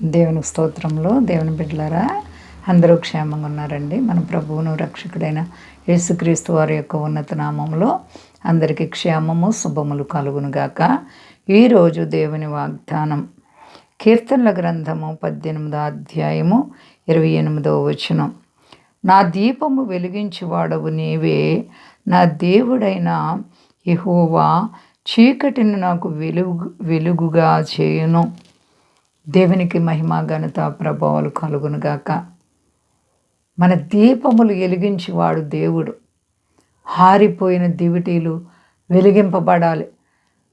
దేవుని స్తోత్రంలో దేవుని బిడ్డలారా, అందరూ క్షేమంగా ఉన్నారండి. మన ప్రభువును రక్షకుడైన యేసుక్రీస్తు వారి యొక్క ఉన్నత నామంలో అందరికీ క్షేమము శుభములు కలుగునుగాక. ఈరోజు దేవుని వాగ్దానం కీర్తనల గ్రంథము 18వ అధ్యాయము 28వ వచనం. నా దీపము వెలిగించువాడవు నీవే, నా దేవుడైన యెహోవా చీకటిని నాకు వెలుగుగా చేయును. దేవునికి మహిమ ఘనత ప్రభావాలు కలుగునుగాక. మన దీపములు వెలిగించేవాడు దేవుడు. హారిపోయిన దివిటీలు వెలిగింపబడాలి.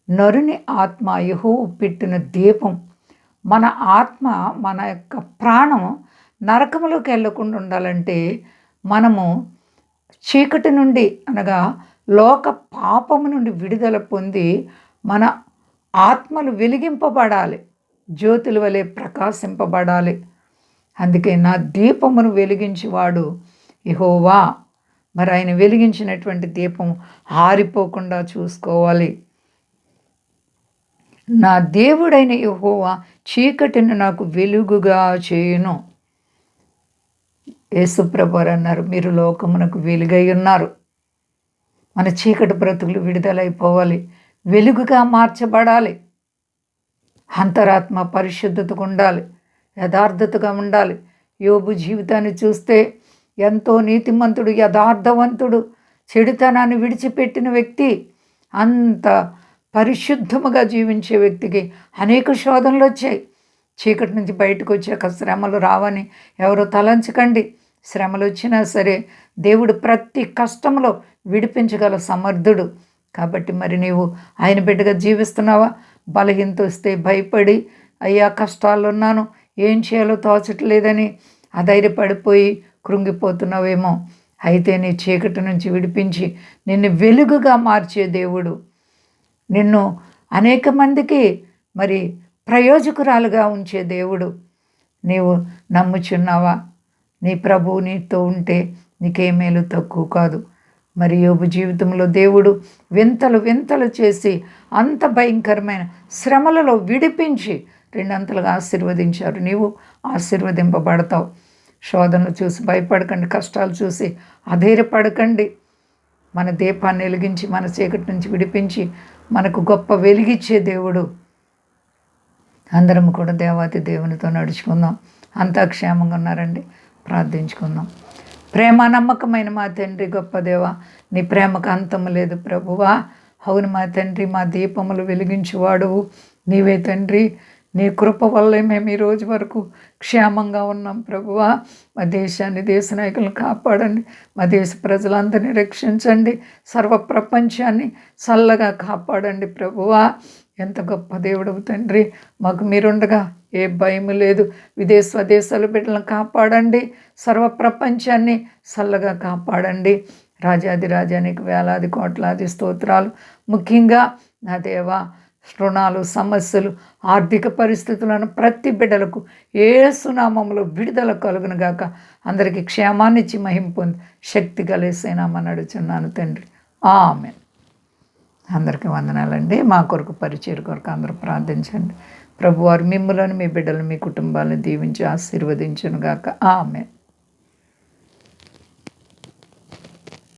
నరుని ఆత్మ యెహోవా పెట్టిన దీపం. మన ఆత్మ, మన యొక్క ప్రాణం నరకములోకి వెళ్ళకుండా ఉండాలంటే మనము చీకటి నుండి అనగా లోక పాపము నుండి విడుదల పొంది మన ఆత్మలు వెలిగింపబడాలి, జ్యోతుల వలె ప్రకాశింపబడాలి. అందుకే నా దీపమును వెలిగించేవాడు యెహోవా. మరి ఆయన వెలిగించినటువంటి దీపం ఆరిపోకుండా చూసుకోవాలి. నా దేవుడైన యెహోవా చీకటిని నాకు వెలుగుగా చేయును. యేసుప్రభువారు అన్నారు, మీరు లోకమునకు వెలుగై ఉన్నారు. మన చీకటి బ్రతుకులు విడుదలైపోవాలి, వెలుగుగా మార్చబడాలి. అంతరాత్మ పరిశుద్ధతగా ఉండాలి, యథార్థతగా ఉండాలి. యోబు జీవితాన్ని చూస్తే ఎంతో నీతిమంతుడు, యథార్థవంతుడు, చెడుతనాన్ని విడిచిపెట్టిన వ్యక్తి, అంత పరిశుద్ధముగా జీవించే వ్యక్తికి అనేక శోధనలు వచ్చాయి. చీకటి నుంచి బయటకు వచ్చాక శ్రమలు రావని ఎవరో తలంచకండి. శ్రమలు వచ్చినా సరే దేవుడు ప్రతి కష్టంలో విడిపించగల సమర్థుడు. కాబట్టి మరి నీవు ఆయన బిడ్డగా జీవిస్తున్నావా? బలహీనత వస్తే భయపడి, అయ్యా కష్టాల్లో ఉన్నాను, ఏం చేయాలో తోచట్లేదని అధైర్యపడిపోయి కృంగిపోతున్నావేమో. అయితే నీ చీకటి నుంచి విడిపించి నిన్ను వెలుగుగా మార్చే దేవుడు, నిన్ను అనేక మందికి మరి ప్రయోజకురాలుగా ఉంచే దేవుడు. నీవు నమ్ముచున్నావా? నీ ప్రభువు నీతో ఉంటే నీకేమేలు తక్కువ కాదు. మరి యోబు జీవితంలో దేవుడు వింతలు వింతలు చేసి అంత భయంకరమైన శ్రమలలో విడిపించి రెండంతలుగా ఆశీర్వదించారు. నీవు ఆశీర్వదింపబడతావు. శోధనలు చూసి భయపడకండి, కష్టాలు చూసి అధైర్యపడకండి. మన దీపాన్ని వెలిగించి మన చీకటి నుంచి విడిపించి మనకు గొప్ప వెలిగిచ్చే దేవుడు. అందరం కూడా దేవాతి దేవునితో నడుచుకుందాం. అంతా క్షేమంగా ఉన్నారండి. ప్రార్థించుకుందాం. ప్రేమ నమ్మకమైన మా తండ్రి, గొప్ప దేవ, నీ ప్రేమకు అంతము లేదు ప్రభువా. అవును మా తండ్రి, మా దీపములు వెలిగించువాడువు నీవే తండ్రి. నీ కృప వల్లే మేము ఈ రోజు వరకు క్షేమంగా ఉన్నాం ప్రభువా. మా దేశాన్ని, దేశ నాయకులను కాపాడండి. మా దేశ ప్రజలందరినీ రక్షించండి. సర్వ ప్రపంచాన్ని చల్లగా కాపాడండి ప్రభువా. ఎంత గొప్ప దేవుడవు తండ్రి. మాకు మీరుండగా ఏ భయం లేదు. స్వదేశాల బిడ్డలను కాపాడండి. సర్వ ప్రపంచాన్ని చల్లగా కాపాడండి. రాజాది రాజానికి వేలాది కోట్లాది స్తోత్రాలు. ముఖ్యంగా నా దేవా, రుణాలు, సమస్యలు, ఆర్థిక పరిస్థితులను ప్రతి బిడ్డలకు యేసు నామములో విడుదల కలుగునుగాక. అందరికీ క్షేమాన్నిచ్చి మహిమ పొంది శక్తి కలిసేనామని అడుగుచున్నాను తండ్రి. ఆమేన్. అందరికీ వందనాలండి. మా కొరకు పరిచయం కొరకు అందరూ ప్రార్థించండి. ప్రభువారు మిమ్ములను, మీ బిడ్డలను, మీ కుటుంబాలను దీవించి ఆశీర్వదించునుగాక. ఆమేన్.